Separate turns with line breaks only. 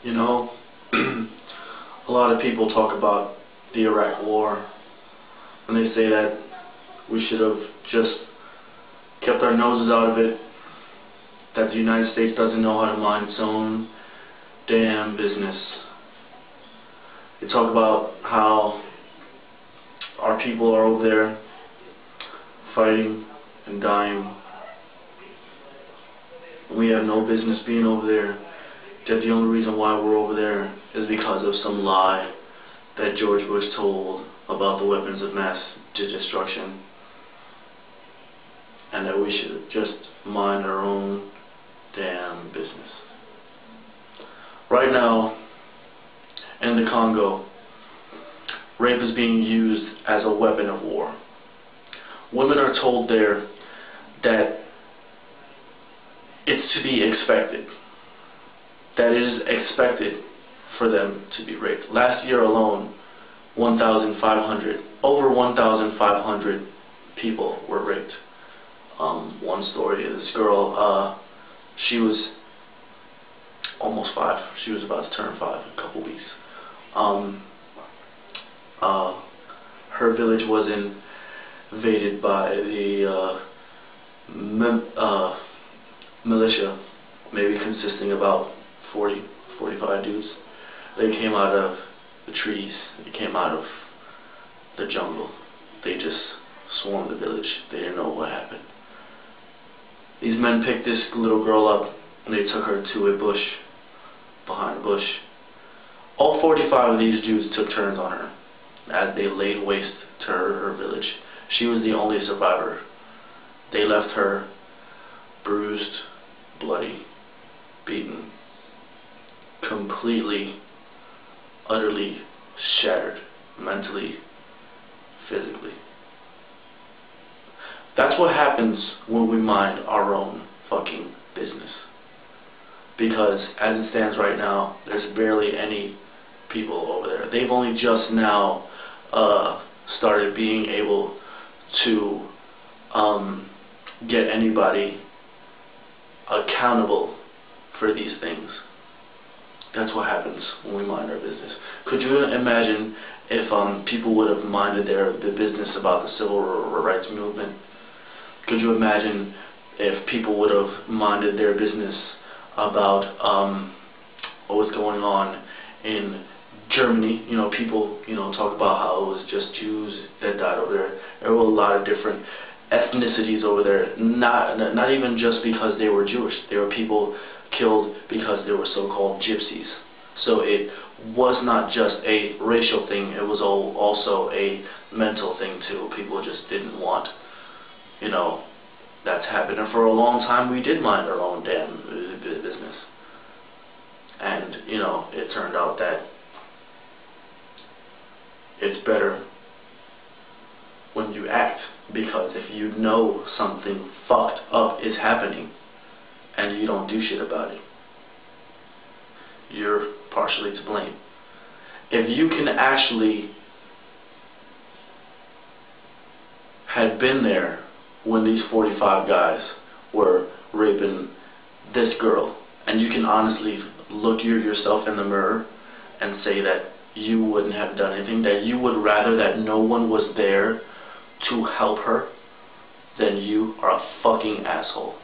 You know, a lot of people talk about the Iraq War, and they say that we should have just kept our noses out of it, that the United States doesn't know how to mind its own damn business. They talk about how our people are over there fighting and dying. We have no business being over there. That the only reason why we're over there is because of some lie that George Bush told about the weapons of mass destruction, and that we should just mind our own damn business. Right now, in the Congo, rape is being used as a weapon of war. Women are told there that it's to be expected, that it is expected for them to be raped. Last year alone, over 1,500 people were raped. One story is this girl, she was almost 5. She was about to turn 5 in a couple weeks. Her village was invaded by the militia, maybe consisting about 40, 45 dudes. They came out of the trees, they came out of the jungle. They just swarmed the village. They didn't know what happened. These men picked this little girl up and they took her to a bush, behind a bush. All 45 of these Jews took turns on her as they laid waste to her village. She was the only survivor. They left her bruised, bloody, beaten, completely, utterly shattered, mentally, physically. That's what happens when we mind our own fucking business. Because as it stands right now, there's barely any people over there. They've only just now started being able to get anybody accountable for these things. That's what happens when we mind our business. Could you imagine if people would have minded the business about the civil rights movement? Could you imagine if people would have minded their business about what was going on in Germany? You know, people talk about how it was just Jews that died over there. There were a lot of different ethnicities over there. Not even just because they were Jewish. There were people killed because they were so-called gypsies. So it was not just a racial thing. It was also a mental thing too. People just didn't want, that to happen. And for a long time, we did mind our own damn business. And it turned out that it's better when you act, because if you know something fucked up is happening and you don't do shit about it, you're partially to blame. If you can actually had been there when these 45 guys were raping this girl, and you can honestly look yourself in the mirror and say that you wouldn't have done anything, that you would rather that no one was there to help her, then you are a fucking asshole.